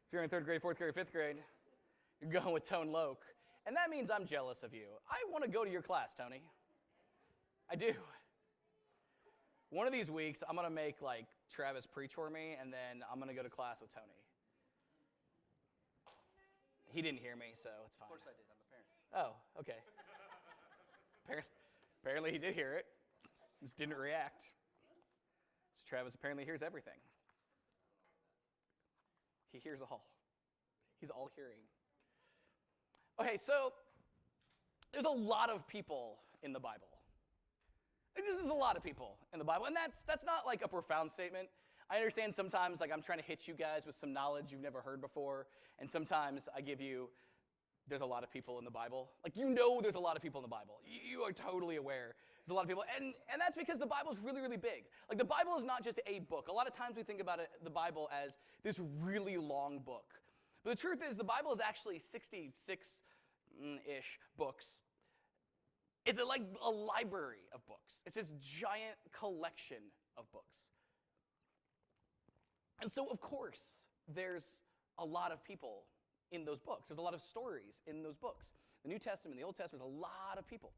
If you're in third grade, fourth grade, fifth grade, you're going with Tone Loke. And that means I'm jealous of you. I want to go to your class, Tony. I do. One of these weeks, I'm going to make Travis preach for me, and then I'm going to go to class with Tony. He didn't hear me, so it's fine. Of course I did. I'm a parent. Oh, okay. Apparently he did hear it. Just didn't react. Travis apparently hears everything. He hears all. He's all hearing. Okay, so there's a lot of people in the Bible. This is a lot of people in the Bible, and that's not like a profound statement. I understand sometimes I'm trying to hit you guys with some knowledge you've never heard before, and sometimes I give you, there's a lot of people in the Bible. There's a lot of people in the Bible. You are totally aware there's a lot of people, and that's because the Bible is really, really big. the Bible is not just a book. A lot of times we think about the Bible as this really long book. But the truth is the Bible is actually 66-ish books. It's like a library of books. It's this giant collection of books. And so, of course, there's a lot of people in those books. There's a lot of stories in those books. The New Testament, the Old Testament, there's a lot of people.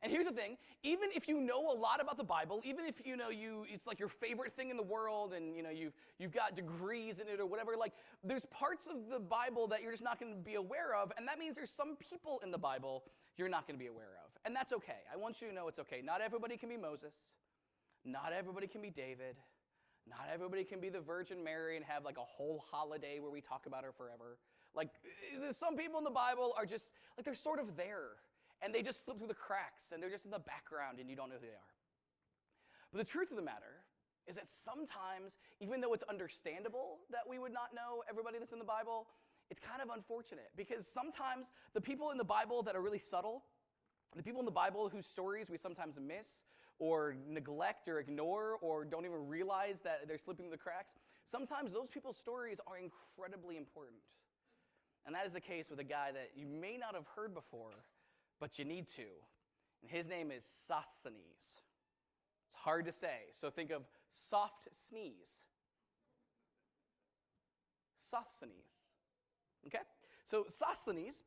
And here's the thing, even if you know a lot about the Bible, even if it's like your favorite thing in the world and you've got degrees in it or whatever, there's parts of the Bible that you're just not going to be aware of, and that means there's some people in the Bible you're not going to be aware of. And that's okay. I want you to know it's okay. Not everybody can be Moses. Not everybody can be David. Not everybody can be the Virgin Mary and have a whole holiday where we talk about her forever. Some people in the Bible are just, they're sort of there. And they just slip through the cracks, and they're just in the background, and you don't know who they are. But the truth of the matter is that sometimes, even though it's understandable that we would not know everybody that's in the Bible, it's kind of unfortunate. Because sometimes the people in the Bible that are really subtle, the people in the Bible whose stories we sometimes miss or neglect or ignore or don't even realize that they're slipping through the cracks, sometimes those people's stories are incredibly important. And that is the case with a guy that you may not have heard before, but you need to. And his name is Sosthenes. It's hard to say, so think of soft sneeze. Sosthenes. Okay? So Sosthenes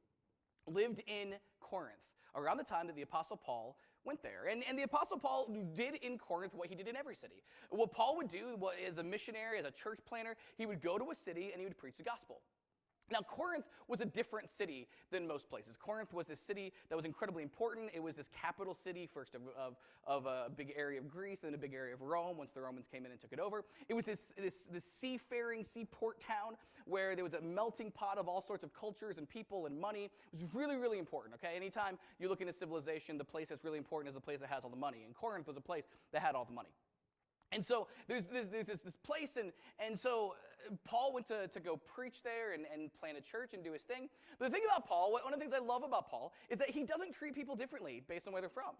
lived in Corinth around the time that the Apostle Paul went there. And the Apostle Paul did in Corinth what he did in every city. What Paul would do as a missionary, as a church planner, he would go to a city and he would preach the gospel. Now, Corinth was a different city than most places. Corinth was this city that was incredibly important. It was this capital city, first of a big area of Greece, then a big area of Rome, once the Romans came in and took it over. It was this seafaring, seaport town where there was a melting pot of all sorts of cultures and people and money. It was really, really important, okay? Anytime you look into civilization, the place that's really important is the place that has all the money. And Corinth was a place that had all the money. And so there's this place, and so Paul went to go preach there and plant a church and do his thing. But the thing about Paul, one of the things I love about Paul, is that he doesn't treat people differently based on where they're from.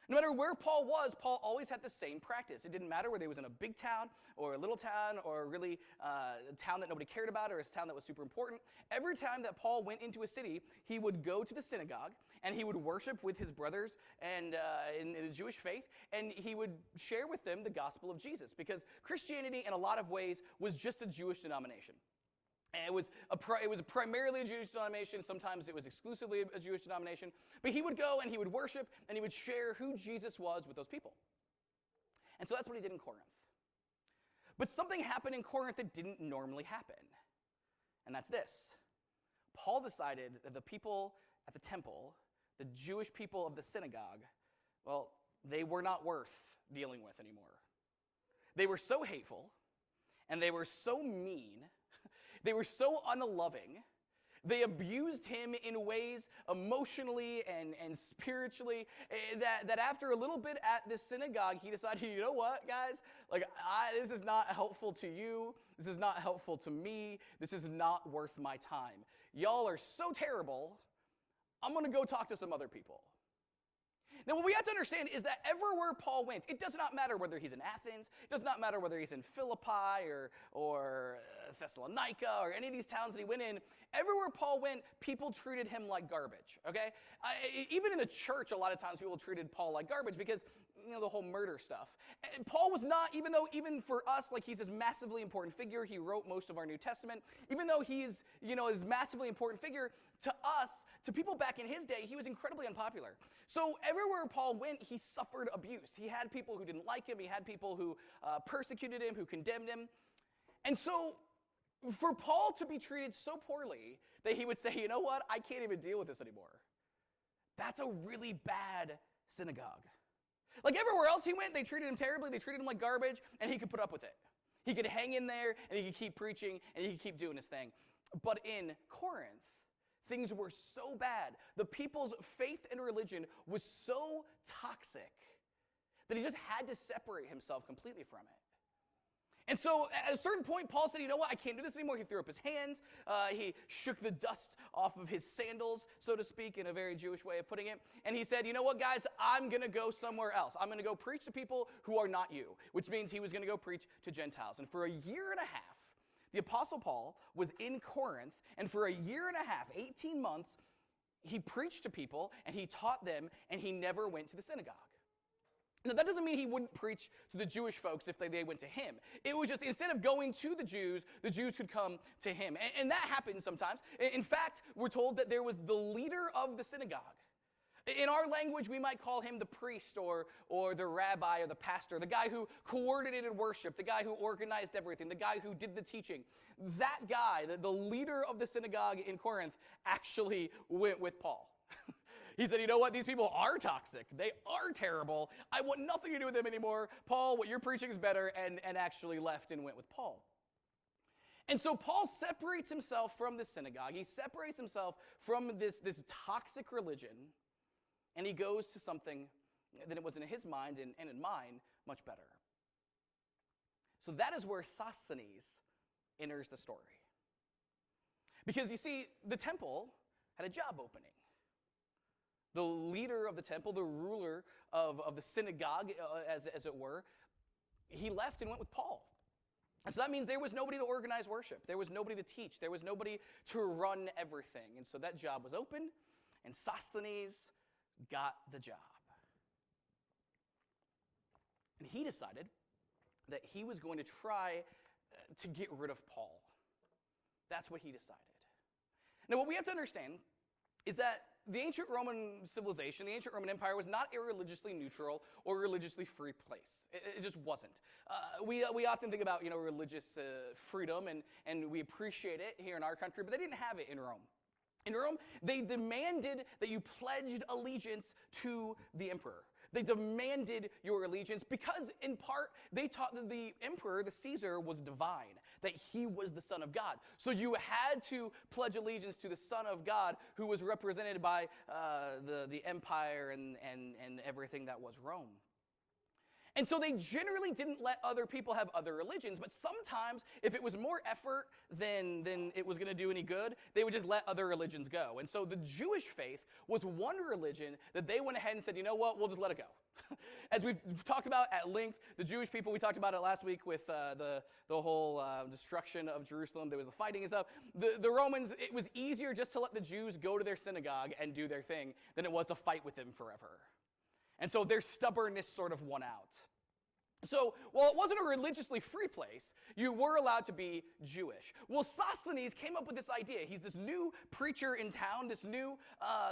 No matter where Paul was, Paul always had the same practice. It didn't matter whether he was in a big town or a little town or really a town that nobody cared about or a town that was super important. Every time that Paul went into a city, he would go to the synagogue and he would worship with his brothers and in the Jewish faith, and he would share with them the gospel of Jesus, because Christianity in a lot of ways was just a Jewish denomination. And it was primarily a Jewish denomination. Sometimes it was exclusively a Jewish denomination. But he would go and he would worship and he would share who Jesus was with those people. And so that's what he did in Corinth. But something happened in Corinth that didn't normally happen. And that's this. Paul decided that the people at the temple, the Jewish people of the synagogue, well, they were not worth dealing with anymore. They were so hateful and they were so mean. They were so unloving. They abused him in ways emotionally and spiritually that after a little bit at this synagogue, he decided, you know what, guys? This is not helpful to you. This is not helpful to me. This is not worth my time. Y'all are so terrible. I'm going to go talk to some other people. Now, what we have to understand is that everywhere Paul went, it does not matter whether he's in Athens, it does not matter whether he's in Philippi or Thessalonica or any of these towns that he went in, everywhere Paul went, people treated him like garbage, okay? Even in the church, a lot of times people treated Paul like garbage because the whole murder stuff. And Paul was not, even for us, like he's this massively important figure, he wrote most of our New Testament, even though he's, this massively important figure, to us, to people back in his day, he was incredibly unpopular. So everywhere Paul went, he suffered abuse. He had people who didn't like him, he had people who persecuted him, who condemned him. And so for Paul to be treated so poorly that he would say, you know what, I can't even deal with this anymore. That's a really bad synagogue. Like everywhere else he went, they treated him terribly, they treated him like garbage, and he could put up with it. He could hang in there, and he could keep preaching, and he could keep doing his thing. But in Corinth, things were so bad. The people's faith and religion was so toxic that he just had to separate himself completely from it. And so at a certain point, Paul said, you know what, I can't do this anymore. He threw up his hands. He shook the dust off of his sandals, so to speak, in a very Jewish way of putting it. And he said, you know what, guys, I'm going to go somewhere else. I'm going to go preach to people who are not you, which means he was going to go preach to Gentiles. And for a year and a half, the Apostle Paul was in Corinth, and for a year and a half, 18 months, he preached to people, and he taught them, and he never went to the synagogue. Now, that doesn't mean he wouldn't preach to the Jewish folks if they went to him. It was just, instead of going to the Jews could come to him. And that happens sometimes. In fact, we're told that there was the leader of the synagogue. In our language, we might call him the priest or the rabbi or the pastor, the guy who coordinated worship, the guy who organized everything, the guy who did the teaching. That guy, the leader of the synagogue in Corinth, actually went with Paul. He said, you know what, these people are toxic. They are terrible. I want nothing to do with them anymore. Paul, what you're preaching is better, and actually left and went with Paul. And so Paul separates himself from the synagogue. He separates himself from this toxic religion, and he goes to something that it was in his mind and in mine much better. So that is where Sosthenes enters the story. Because you see, the temple had a job opening. The leader of the temple, the ruler of the synagogue, as it were, he left and went with Paul. And so that means there was nobody to organize worship. There was nobody to teach. There was nobody to run everything. And so that job was open, and Sosthenes got the job. And he decided that he was going to try to get rid of Paul. That's what he decided. Now, what we have to understand is that the ancient Roman civilization, the ancient Roman Empire, was not a religiously neutral or religiously free place. It just wasn't. We often think about religious freedom, and we appreciate it here in our country, but they didn't have it in Rome. In Rome, they demanded that you pledged allegiance to the emperor. They demanded your allegiance because, in part, they taught that the emperor, the Caesar, was divine, that he was the Son of God. So you had to pledge allegiance to the Son of God, who was represented by the empire and everything that was Rome. And so they generally didn't let other people have other religions, but sometimes, if it was more effort than it was going to do any good, they would just let other religions go. And so the Jewish faith was one religion that they went ahead and said, you know what, we'll just let it go. As we've talked about at length, the Jewish people, we talked about it last week with the whole destruction of Jerusalem. There was the fighting and stuff. The Romans, it was easier just to let the Jews go to their synagogue and do their thing than it was to fight with them forever. And so their stubbornness sort of won out. So while it wasn't a religiously free place, you were allowed to be Jewish. Well, Sosthenes came up with this idea. He's this new preacher in town, this new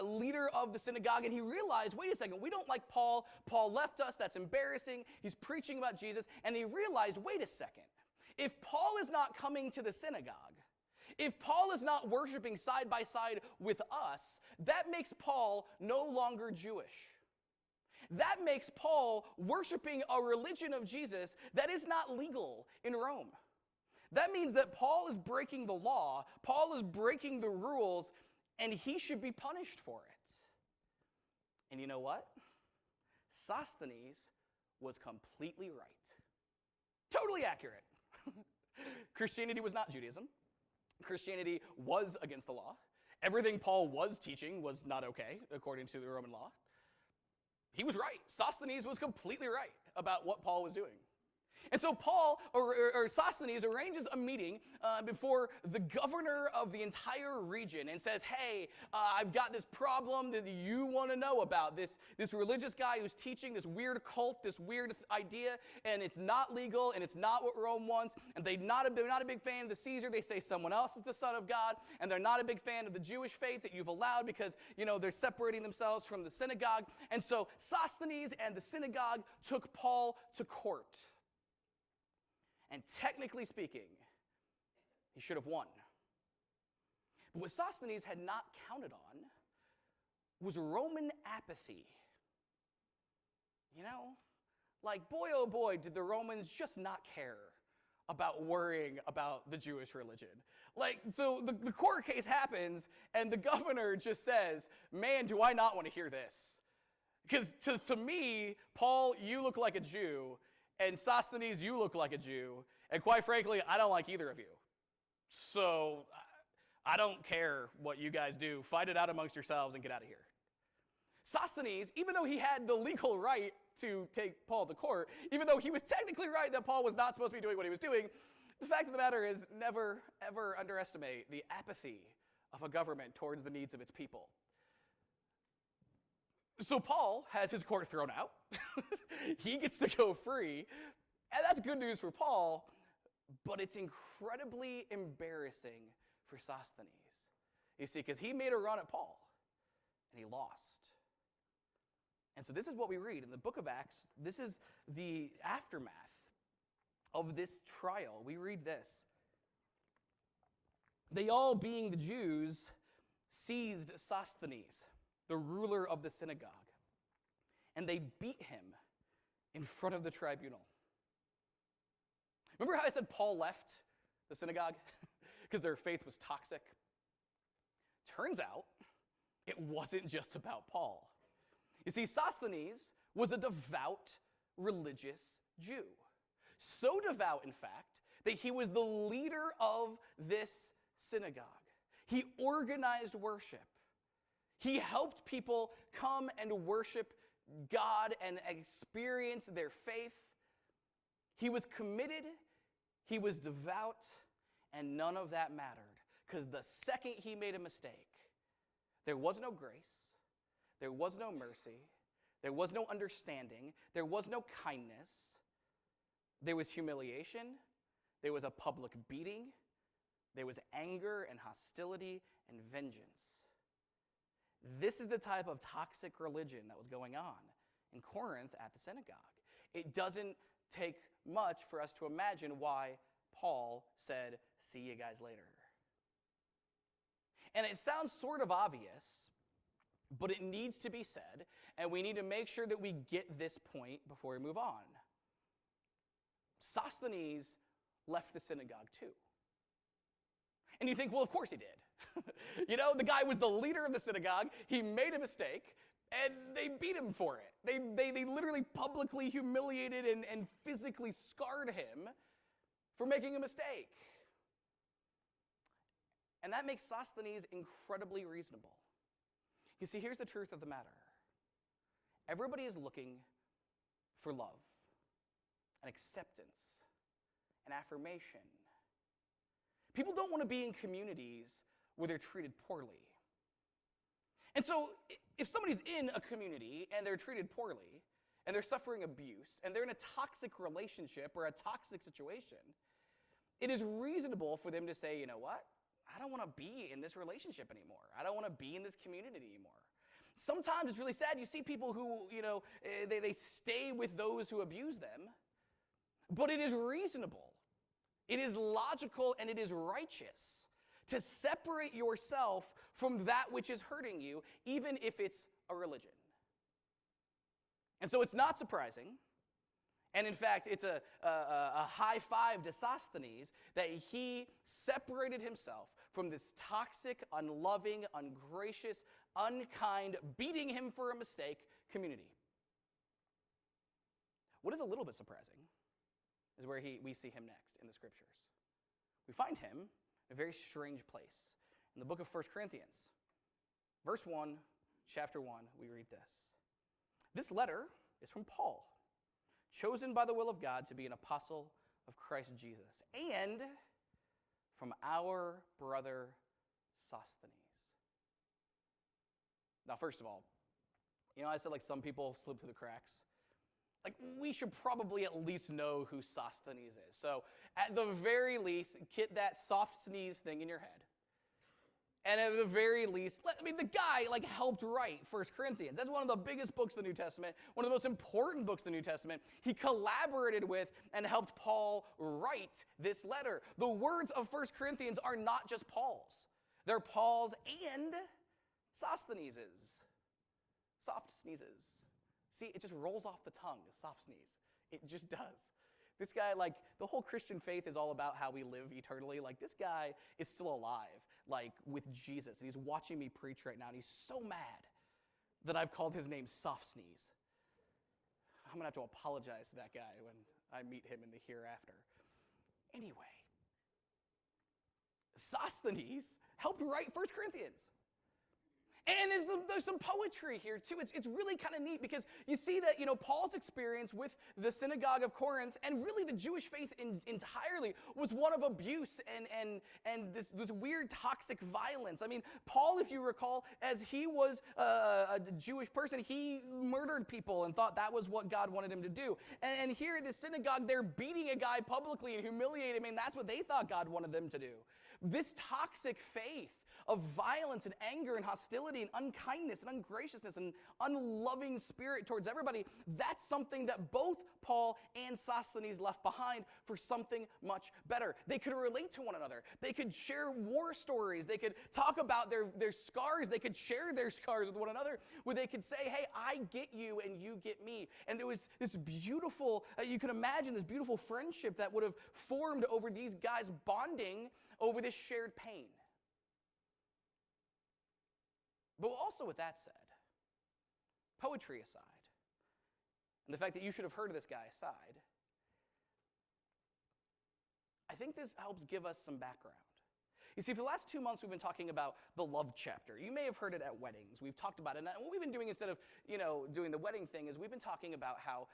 leader of the synagogue, and he realized, wait a second, we don't like Paul. Paul left us. That's embarrassing. He's preaching about Jesus. And he realized, wait a second, if Paul is not coming to the synagogue, if Paul is not worshiping side by side with us, that makes Paul no longer Jewish. That makes Paul worshiping a religion of Jesus that is not legal in Rome. That means that Paul is breaking the law, Paul is breaking the rules, and he should be punished for it. And you know what? Sosthenes was completely right. Totally accurate. Christianity was not Judaism. Christianity was against the law. Everything Paul was teaching was not okay, according to the Roman law. He was right. Sosthenes was completely right about what Paul was doing. And so Paul, or Sosthenes, arranges a meeting before the governor of the entire region and says, hey, I've got this problem that you want to know about. This religious guy who's teaching this weird cult, this weird idea, and it's not legal, and it's not what Rome wants, and they're not a big fan of the Caesar. They say someone else is the Son of God, and they're not a big fan of the Jewish faith that you've allowed because, they're separating themselves from the synagogue. And so Sosthenes and the synagogue took Paul to court. And technically speaking, he should have won. But what Sosthenes had not counted on was Roman apathy. Boy, oh boy, did the Romans just not care about worrying about the Jewish religion. So the court case happens, and the governor just says, man, do I not want to hear this. Because to me, Paul, you look like a Jew, and Sosthenes, you look like a Jew, and quite frankly, I don't like either of you. So I don't care what you guys do. Fight it out amongst yourselves and get out of here. Sosthenes, even though he had the legal right to take Paul to court, even though he was technically right that Paul was not supposed to be doing what he was doing, the fact of the matter is never, ever underestimate the apathy of a government towards the needs of its people. So Paul has his court thrown out. He gets to go free. And that's good news for Paul, but it's incredibly embarrassing for Sosthenes. You see, because he made a run at Paul, and he lost. And so this is what we read in the book of Acts. This is the aftermath of this trial. We read this. They all, being the Jews, seized Sosthenes, the ruler of the synagogue, and they beat him in front of the tribunal. Remember how I said Paul left the synagogue because their faith was toxic? Turns out it wasn't just about Paul. You see, Sosthenes was a devout religious Jew. So devout, in fact, that he was the leader of this synagogue. He organized worship. He helped people come and worship God and experience their faith. He was committed, he was devout, and none of that mattered. Because the second he made a mistake, there was no grace, there was no mercy, there was no understanding, there was no kindness, there was humiliation, there was a public beating, there was anger and hostility and vengeance. This is the type of toxic religion that was going on in Corinth at the synagogue. It doesn't take much for us to imagine why Paul said, see you guys later. And it sounds sort of obvious, but it needs to be said, and we need to make sure that we get this point before we move on. Sosthenes left the synagogue too. And you think, well, of course he did. The guy was the leader of the synagogue. He made a mistake, and they beat him for it. They literally publicly humiliated and physically scarred him for making a mistake. And that makes Sosthenes incredibly reasonable. You see, here's the truth of the matter. Everybody is looking for love, and acceptance, and affirmation. People don't want to be in communities where they're treated poorly. And so if somebody's in a community and they're treated poorly, and they're suffering abuse, and they're in a toxic relationship or a toxic situation, it is reasonable for them to say, you know what? I don't want to be in this relationship anymore. I don't want to be in this community anymore. Sometimes it's really sad. You see people who, they stay with those who abuse them. But it is reasonable, it is logical, and it is righteous to separate yourself from that which is hurting you, even if it's a religion. And so it's not surprising, and in fact, it's a high five to Sosthenes that he separated himself from this toxic, unloving, ungracious, unkind, beating him for a mistake community. What is a little bit surprising is where we see him next in the scriptures. We find him in a very strange place. In the book of 1 Corinthians, verse 1, chapter 1, we read this. This letter is from Paul, chosen by the will of God to be an apostle of Christ Jesus, and from our brother Sosthenes. Now, first of all, I said like some people slip through the cracks. Like, we should probably at least know who Sosthenes is. So, at the very least, get that soft sneeze thing in your head. And at the very least, the guy helped write 1 Corinthians. That's one of the biggest books of the New Testament, one of the most important books of the New Testament. He collaborated with and helped Paul write this letter. The words of 1 Corinthians are not just Paul's. They're Paul's and Sosthenes's. Soft sneezes. See, it just rolls off the tongue, a soft sneeze. It just does. This guy, the whole Christian faith is all about how we live eternally. This guy is still alive, with Jesus. And he's watching me preach right now, and he's so mad that I've called his name Soft Sneeze. I'm going to have to apologize to that guy when I meet him in the hereafter. Anyway, Sosthenes helped write 1 Corinthians. And there's some poetry here, too. It's really kind of neat because you see that, Paul's experience with the synagogue of Corinth and really the Jewish faith entirely was one of abuse and this weird toxic violence. Paul, if you recall, as he was a Jewish person, he murdered people and thought that was what God wanted him to do. And here at the synagogue, they're beating a guy publicly and humiliating him. That's what they thought God wanted them to do. This toxic faith of violence and anger and hostility and unkindness and ungraciousness and unloving spirit towards everybody, that's something that both Paul and Sosthenes left behind for something much better. They could relate to one another. They could share war stories. They could talk about their scars. They could share their scars with one another, where they could say, hey, I get you and you get me. And there was this beautiful, you can imagine this beautiful friendship that would have formed over these guys bonding over this shared pain. But also with that said, poetry aside, and the fact that you should have heard of this guy aside, I think this helps give us some background. You see, for the last 2 months, we've been talking about the love chapter. You may have heard it at weddings. We've talked about it. And what we've been doing instead of, doing the wedding thing is we've been talking about how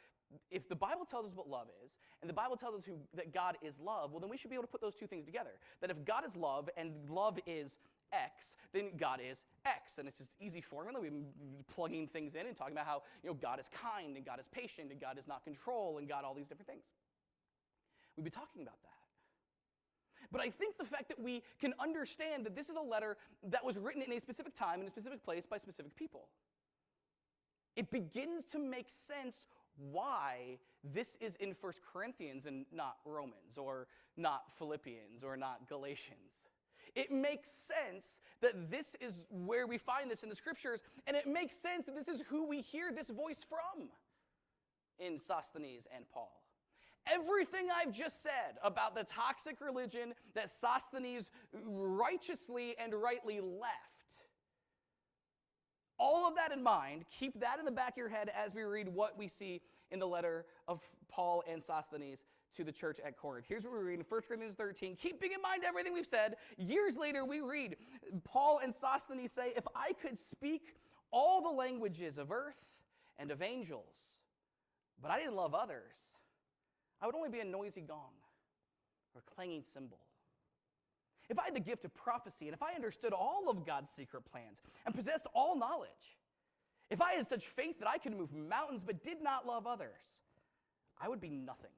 if the Bible tells us what love is, and the Bible tells us that God is love, well, then we should be able to put those two things together. That if God is love and love is X, then God is X. And it's just easy formula. We've been plugging things in and talking about how, God is kind, and God is patient, and God is not control, and God all these different things. We've been talking about that. But I think the fact that we can understand that this is a letter that was written in a specific time, in a specific place, by specific people. It begins to make sense why this is in 1 Corinthians and not Romans, or not Philippians, or not Galatians. It makes sense that this is where we find this in the scriptures, and it makes sense that this is who we hear this voice from in Sosthenes and Paul. Everything I've just said about the toxic religion that Sosthenes righteously and rightly left, all of that in mind, keep that in the back of your head as we read what we see in the letter of Paul and Sosthenes to the church at Corinth. Here's what we read in 1 Corinthians 13. Keeping in mind everything we've said, years later we read, Paul and Sosthenes say, if I could speak all the languages of earth and of angels, but I didn't love others, I would only be a noisy gong or a clanging cymbal. If I had the gift of prophecy, and if I understood all of God's secret plans and possessed all knowledge, if I had such faith that I could move mountains but did not love others, I would be nothing.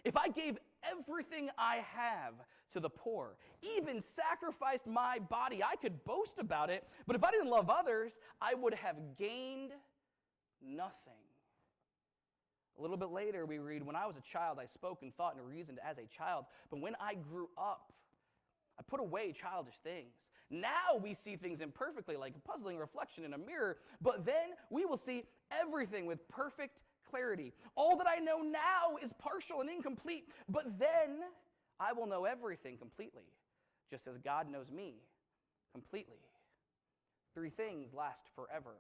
If I gave everything I have to the poor, even sacrificed my body, I could boast about it, but if I didn't love others, I would have gained nothing. A little bit later, we read, when I was a child, I spoke and thought and reasoned as a child, but when I grew up, I put away childish things. Now we see things imperfectly, like a puzzling reflection in a mirror, but then we will see everything with perfect clarity. All that I know now is partial and incomplete, but then I will know everything completely, just as God knows me completely. 3 things last forever: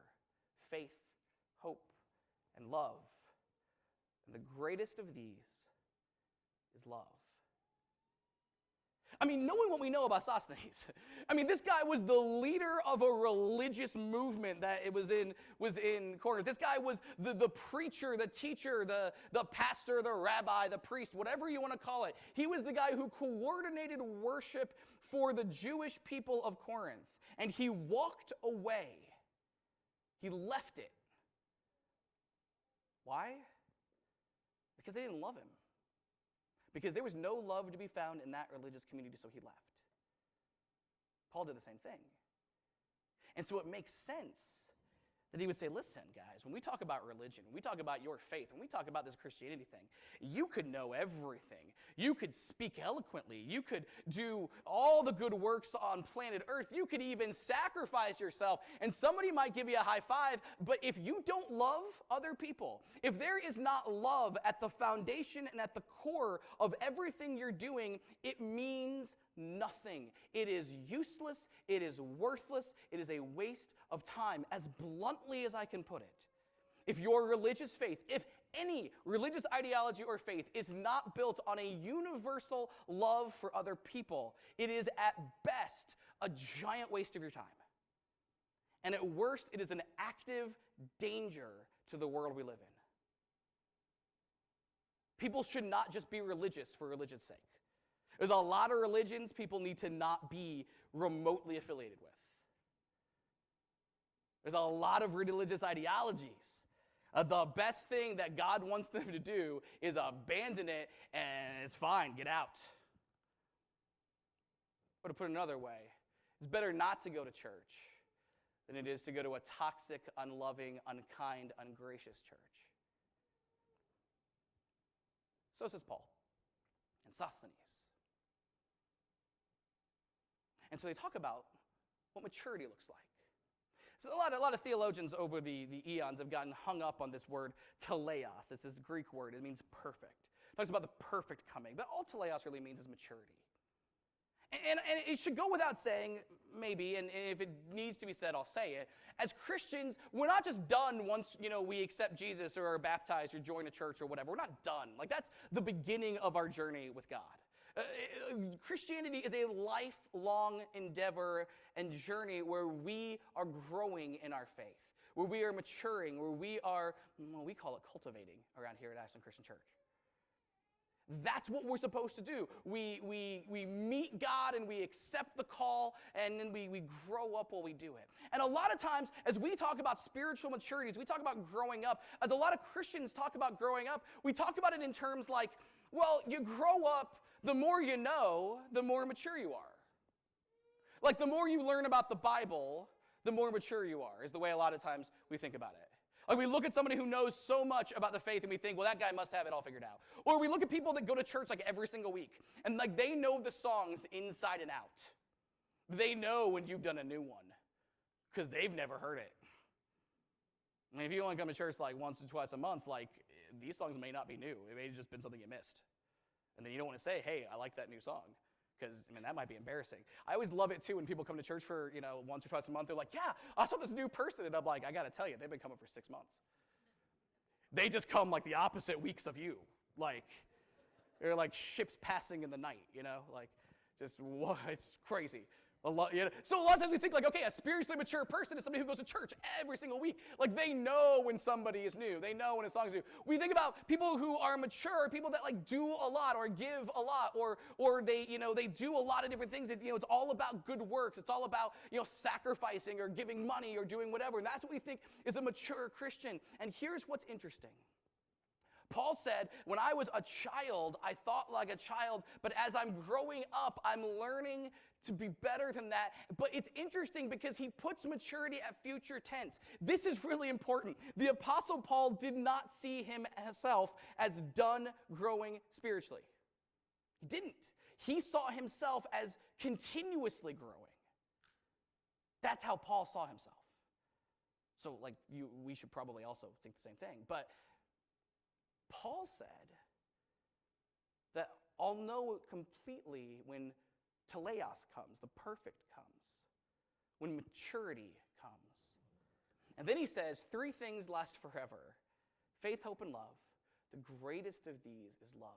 faith, hope, and love. And the greatest of these is love. I mean, knowing what we know about Sosthenes, I mean, this guy was the leader of a religious movement that it was in Corinth. This guy was the preacher, the teacher, the pastor, the rabbi, the priest, whatever you want to call it. He was the guy who coordinated worship for the Jewish people of Corinth. And he walked away. He left it. Why? Because they didn't love him. Because there was no love to be found in that religious community, so he left. Paul did the same thing. And so it makes sense that he would say, listen, guys, when we talk about religion, when we talk about your faith, when we talk about this Christianity thing, you could know everything. You could speak eloquently. You could do all the good works on planet Earth. You could even sacrifice yourself, and somebody might give you a high five, but if you don't love other people, if there is not love at the foundation and at the core of everything you're doing, it means nothing. It is useless. It is worthless. It is a waste of time, as bluntly as I can put it. If your religious faith, if any religious ideology or faith is not built on a universal love for other people, it is at best a giant waste of your time. And at worst, it is an active danger to the world we live in. People should not just be religious for religion's sake. There's a lot of religions people need to not be remotely affiliated with. There's a lot of religious ideologies. The best thing that God wants them to do is abandon it, and it's fine, get out. Or to put it another way, it's better not to go to church than it is to go to a toxic, unloving, unkind, ungracious church. So says Paul and Sosthenes. And so they talk about what maturity looks like. So a lot of theologians over the eons have gotten hung up on this word teleos. It's this Greek word. It means perfect. It talks about the perfect coming. But all teleos really means is maturity. And it should go without saying, maybe, and if it needs to be said, I'll say it. As Christians, we're not just done once, we accept Jesus or are baptized or join a church or whatever. We're not done. Like, that's the beginning of our journey with God. Christianity is a lifelong endeavor and journey where we are growing in our faith, where we are maturing, where we are, we call it cultivating around here at Ashland Christian Church. That's what we're supposed to do. We meet God and we accept the call, and then we grow up while we do it. And a lot of times, as we talk about spiritual maturity, as we talk about growing up, as a lot of Christians talk about growing up, we talk about it in terms like, well, you grow up, the more you know, the more mature you are. Like, the more you learn about the Bible, the more mature you are, is the way a lot of times we think about it. Like, we look at somebody who knows so much about the faith and we think, well, that guy must have it all figured out. Or we look at people that go to church like every single week and like they know the songs inside and out. They know when you've done a new one because they've never heard it. I mean, if you only come to church like once or twice a month, like these songs may not be new. It may have just been something you missed. And then you don't want to say, hey, I like that new song. Because, that might be embarrassing. I always love it, too, when people come to church for, once or twice a month. They're like, yeah, I saw this new person. And I'm like, I got to tell you, they've been coming for 6 months. They just come like the opposite weeks of you. Like, they're like ships passing in the night, Like, just, it's crazy. So a lot of times we think like, okay, a spiritually mature person is somebody who goes to church every single week. Like, they know when somebody is new. They know when a song is new. We think about people who are mature, people that like do a lot or give a lot or they, they do a lot of different things. It's all about good works. It's all about, sacrificing or giving money or doing whatever. And that's what we think is a mature Christian. And here's what's interesting. Paul said, when I was a child, I thought like a child, but as I'm growing up, I'm learning to be better than that. But it's interesting because he puts maturity at future tense. This is really important. The Apostle Paul did not see himself as done growing spiritually. He didn't. He saw himself as continuously growing. That's how Paul saw himself. So, we should probably also think the same thing. But Paul said that I'll know it completely when teleos comes, the perfect comes, when maturity comes. And then he says, 3 things last forever: faith, hope, and love. The greatest of these is love.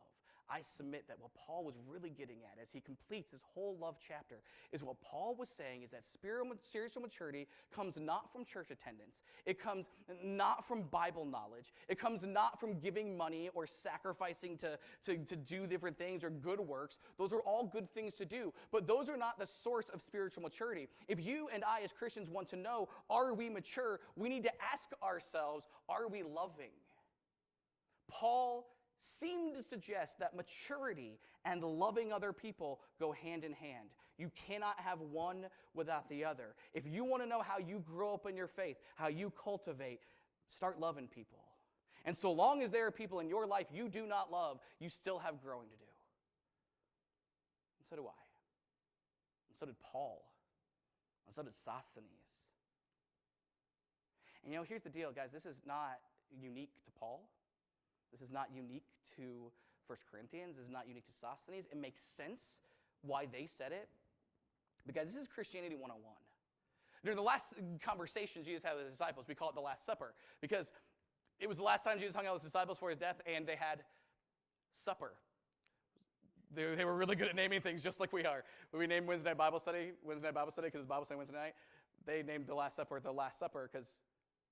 I submit that what Paul was really getting at as he completes this whole love chapter is what Paul was saying is that spiritual maturity comes not from church attendance. It comes not from Bible knowledge. It comes not from giving money or sacrificing to do different things or good works. Those are all good things to do, but those are not the source of spiritual maturity. If you and I as Christians want to know, are we mature, we need to ask ourselves, are we loving? Paul seemed to suggest that maturity and loving other people go hand in hand. You cannot have one without the other. If you want to know how you grow up in your faith, how you cultivate, start loving people. And so long as there are people in your life you do not love, you still have growing to do. And so do I. And so did Paul. And so did Sosthenes. And here's the deal, guys. This is not unique to Paul. This is not unique to 1 Corinthians. This is not unique to Sosthenes. It makes sense why they said it. Because this is Christianity 101. During the last conversation Jesus had with his disciples, we call it the Last Supper. Because it was the last time Jesus hung out with his disciples for his death, and they had supper. They were really good at naming things, just like we are. When we named Wednesday night Bible study because it's Bible study Wednesday night, they named the Last Supper because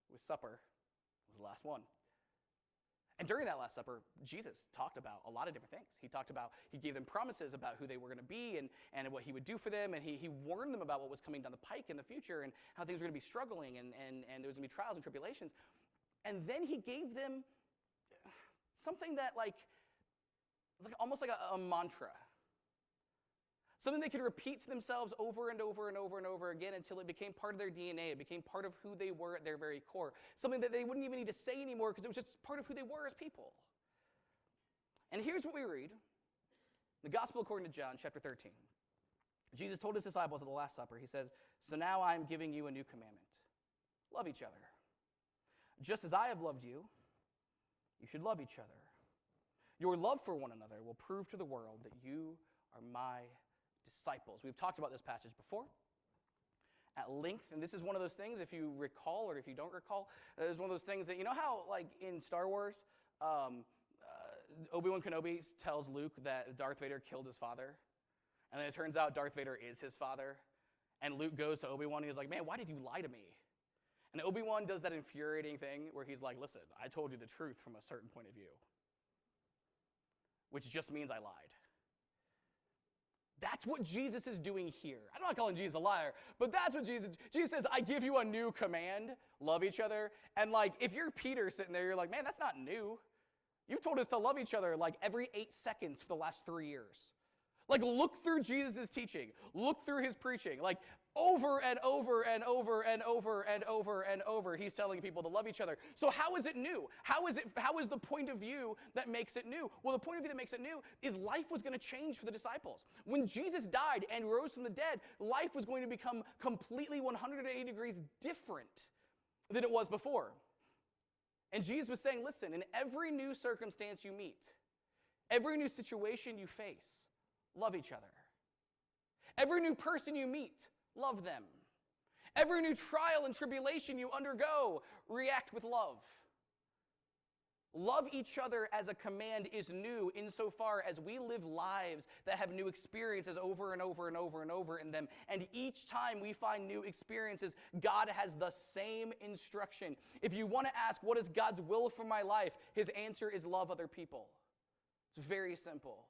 it was supper. It was the last one. And during that Last Supper, Jesus talked about a lot of different things. He gave them promises about who they were going to be and what he would do for them. And he warned them about what was coming down the pike in the future and how things were going to be struggling and there was going to be trials and tribulations. And then he gave them something that almost like a mantra. Something they could repeat to themselves over and over and over and over again until it became part of their DNA. It became part of who they were at their very core. Something that they wouldn't even need to say anymore because it was just part of who they were as people. And here's what we read. The Gospel according to John, chapter 13. Jesus told his disciples at the Last Supper, he says, "So now I am giving you a new commandment. Love each other. Just as I have loved you, you should love each other. Your love for one another will prove to the world that you are my disciples." We've talked about this passage before at length, and this is one of those things, if you recall or if you don't recall, it's one of those things that, you know how, in Star Wars, Obi-Wan Kenobi tells Luke that Darth Vader killed his father, and then it turns out Darth Vader is his father, and Luke goes to Obi-Wan and he's like, "Man, why did you lie to me?" And Obi-Wan does that infuriating thing where he's like, "Listen, I told you the truth from a certain point of view, which just means I lied." That's what Jesus is doing here. I'm not calling Jesus a liar, but that's what Jesus says, "I give you a new command, love each other." And if you're Peter sitting there, you're like, "Man, that's not new. You've told us to love each other every 8 seconds for the last 3 years." Look through Jesus' teaching. Look through his preaching. Over and over and over and over and over and over, he's telling people to love each other. So how is it new? How is the point of view that makes it new? Well, the point of view that makes it new is life was going to change for the disciples. When Jesus died and rose from the dead, life was going to become completely 180 degrees different than it was before. And Jesus was saying, listen, in every new circumstance you meet, every new situation you face, love each other. Every new person you meet, love them. Every new trial and tribulation you undergo, react with love. Love each other as a command is new insofar as we live lives that have new experiences over and over and over and over in them. And each time we find new experiences, God has the same instruction. If you want to ask, what is God's will for my life? His answer is love other people. It's very simple.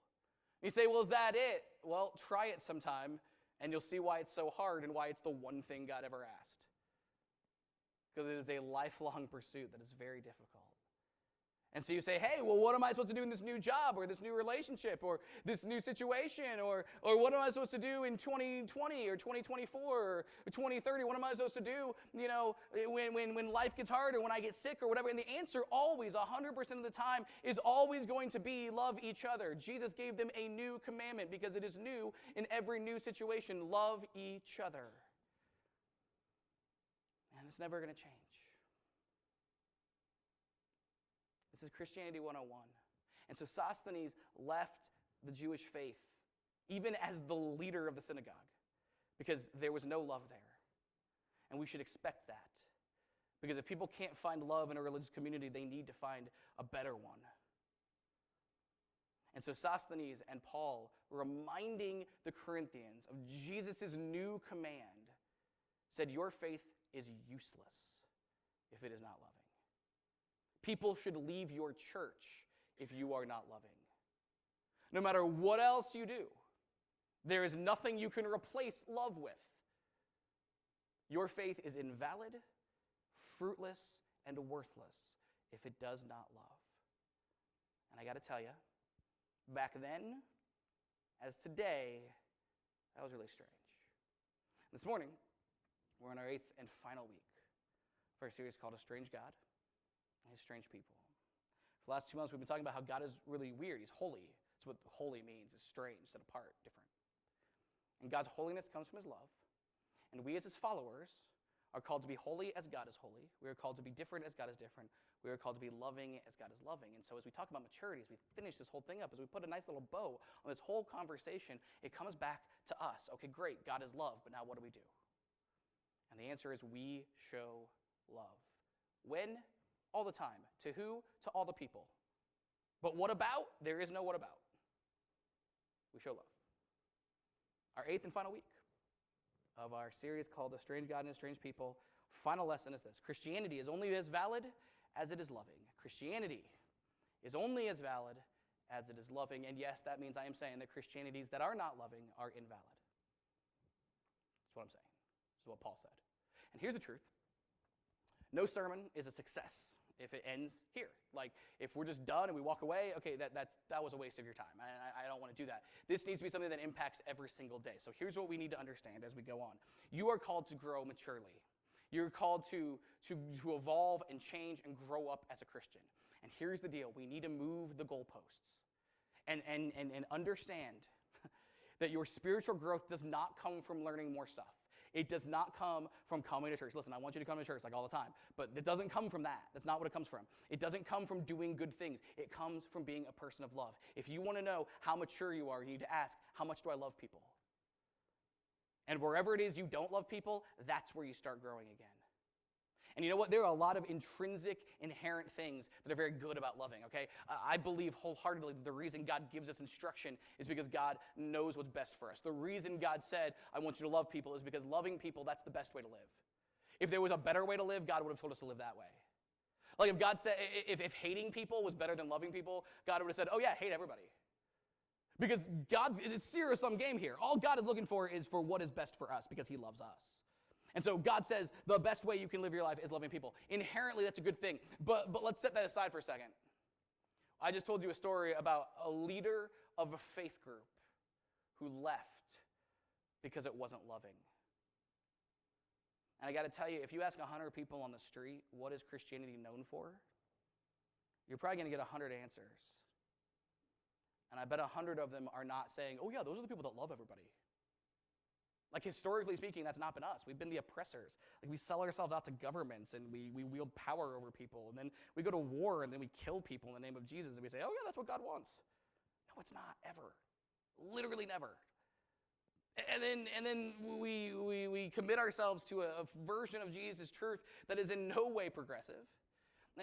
You say, well, is that it? Well, try it sometime, and you'll see why it's so hard and why it's the one thing God ever asked. Because it is a lifelong pursuit that is very difficult. And so you say, hey, well, what am I supposed to do in this new job or this new relationship or this new situation or what am I supposed to do in 2020 or 2024 or 2030? What am I supposed to do, when life gets hard or when I get sick or whatever? And the answer always, 100% of the time, is always going to be love each other. Jesus gave them a new commandment because it is new in every new situation. Love each other. And it's never going to change. This is Christianity 101. And so Sosthenes left the Jewish faith, even as the leader of the synagogue, because there was no love there. And we should expect that. Because if people can't find love in a religious community, they need to find a better one. And so Sosthenes and Paul, reminding the Corinthians of Jesus' new command, said, your faith is useless if it is not loving. People should leave your church if you are not loving. No matter what else you do, there is nothing you can replace love with. Your faith is invalid, fruitless, and worthless if it does not love. And I got to tell you, back then, as today, that was really strange. This morning, we're in our 8th and final week for a series called A Strange God and His Strange People. For the last 2 months, we've been talking about how God is really weird. He's holy. That's what holy means, is strange, set apart, different. And God's holiness comes from His love. And we as His followers are called to be holy as God is holy. We are called to be different as God is different. We are called to be loving as God is loving. And so as we talk about maturity, as we finish this whole thing up, as we put a nice little bow on this whole conversation, it comes back to us. Okay, great, God is love, but now what do we do? And the answer is we show love. When? All the time. To who? To all the people. But what about? There is no what about. We show love. Our 8th and final week of our series called A Strange God and a Strange People, final lesson is this. Christianity is only as valid as it is loving. Christianity is only as valid as it is loving. And yes, that means I am saying that Christianities that are not loving are invalid. That's what I'm saying. This is what Paul said. And here's the truth. No sermon is a success if it ends here. Like, if we're just done and we walk away, okay, that was a waste of your time. I don't want to do that. This needs to be something that impacts every single day. So here's what we need to understand as we go on. You are called to grow maturely. You're called to evolve and change and grow up as a Christian. And here's the deal. We need to move the goalposts and understand that your spiritual growth does not come from learning more stuff. It does not come from coming to church. Listen, I want you to come to church like all the time, but it doesn't come from that. That's not what it comes from. It doesn't come from doing good things. It comes from being a person of love. If you want to know how mature you are, you need to ask, how much do I love people? And wherever it is you don't love people, that's where you start growing again. And you know what? There are a lot of intrinsic, inherent things that are very good about loving, okay? I believe wholeheartedly that the reason God gives us instruction is because God knows what's best for us. The reason God said, I want you to love people, is because loving people, that's the best way to live. If there was a better way to live, God would have told us to live that way. Like if God said, if hating people was better than loving people, God would have said, oh yeah, hate everybody. Because God's, it's a zero-sum game here. All God is looking for is for what is best for us because He loves us. And so God says the best way you can live your life is loving people. Inherently, that's a good thing. But let's set that aside for a second. I just told you a story about a leader of a faith group who left because it wasn't loving. And I got to tell you, if you ask 100 people on the street, what is Christianity known for? You're probably going to get 100 answers. And I bet 100 of them are not saying, oh yeah, those are the people that love everybody. Like historically speaking, that's not been us. We've been the oppressors. Like we sell ourselves out to governments and we wield power over people. And then we go to war and then we kill people in the name of Jesus. And we say, oh yeah, that's what God wants. No, it's not, ever. Literally never. And then we commit ourselves to a version of Jesus' truth that is in no way progressive.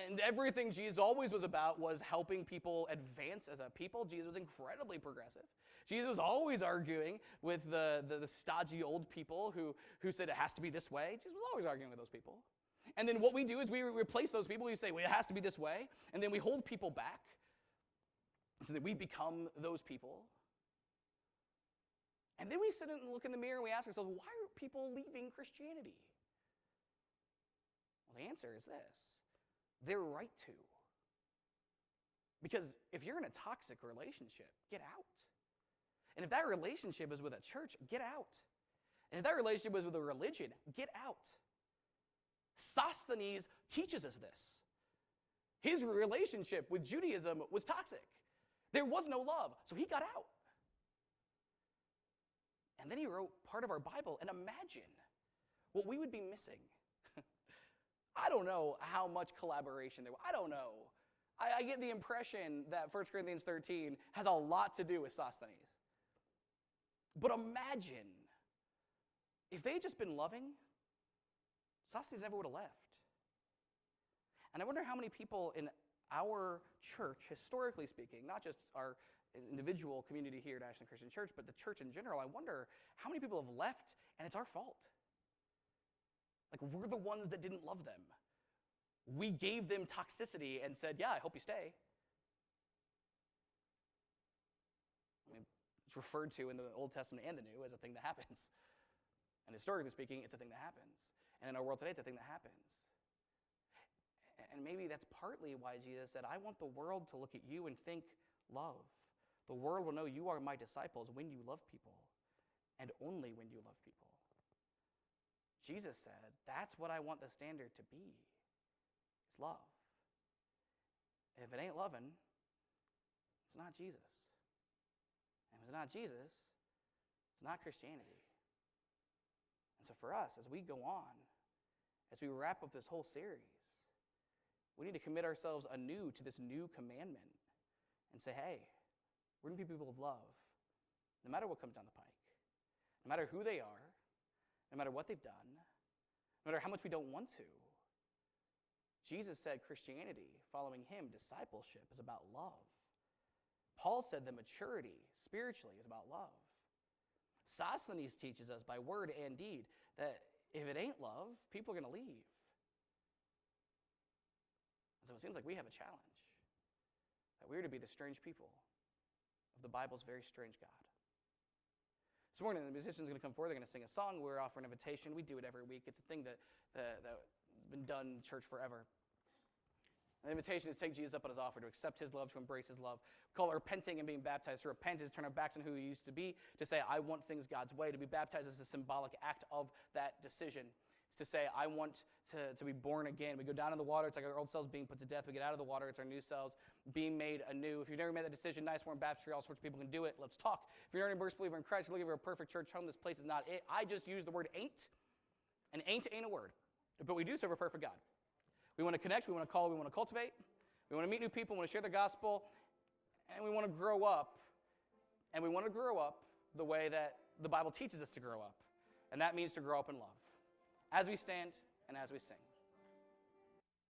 And everything Jesus always was about was helping people advance as a people. Jesus was incredibly progressive. Jesus was always arguing with the stodgy old people who said it has to be this way. Jesus was always arguing with those people. And then what we do is we replace those people. We say, well, it has to be this way. And then we hold people back so that we become those people. And then we sit and look in the mirror and we ask ourselves, why are people leaving Christianity? Well, the answer is this. They're right to. Because if you're in a toxic relationship, get out. And if that relationship is with a church, get out. And if that relationship is with a religion, get out. Sosthenes teaches us this. His relationship with Judaism was toxic. There was no love, so he got out. And then he wrote part of our Bible, and imagine what we would be missing. I don't know how much collaboration there was. I don't know. I get the impression that 1 Corinthians 13 has a lot to do with Sosthenes. But imagine if they had just been loving, Sosthenes never would have left. And I wonder how many people in our church, historically speaking, not just our individual community here at Ashland Christian Church, but the church in general, I wonder how many people have left and it's our fault. Like, we're the ones that didn't love them. We gave them toxicity and said, yeah, I hope you stay. I mean, it's referred to in the Old Testament and the New as a thing that happens. And historically speaking, it's a thing that happens. And in our world today, it's a thing that happens. And maybe that's partly why Jesus said, I want the world to look at you and think love. The world will know you are my disciples when you love people, and only when you love people. Jesus said, that's what I want the standard to be, is love. And if it ain't loving, it's not Jesus. And if it's not Jesus, it's not Christianity. And so for us, as we go on, as we wrap up this whole series, we need to commit ourselves anew to this new commandment and say, hey, we're going to be people of love, no matter what comes down the pike, no matter who they are, no matter what they've done, no matter how much we don't want to. Jesus said Christianity, following him, discipleship, is about love. Paul said that maturity, spiritually, is about love. Sosthenes teaches us by word and deed that if it ain't love, people are going to leave. So it seems like we have a challenge, that we're to be the strange people of the Bible's very strange God. This morning, the musicians are going to come forward. They're going to sing a song. We're offering an invitation. We do it every week. It's a thing that's been done in church forever. The invitation is to take Jesus up on his offer, to accept his love, to embrace his love. We call it repenting and being baptized. To repent is to turn our backs on who we used to be, to say, I want things God's way. To be baptized is a symbolic act of that decision. It's to say, I want to be born again. We go down in the water. It's like our old selves being put to death. We get out of the water. It's our new selves being made anew. If you've never made that decision, nice, warm baptistry, all sorts of people can do it. Let's talk. If you're an immersed believer in Christ, you're looking for a perfect church home, this place is not it. I just use the word ain't, and ain't a word. But we do serve a perfect God. We want to connect. We want to call. We want to cultivate. We want to meet new people. We want to share the gospel. And we want to grow up. And we want to grow up the way that the Bible teaches us to grow up. And that means to grow up in love. As we stand and as we sing.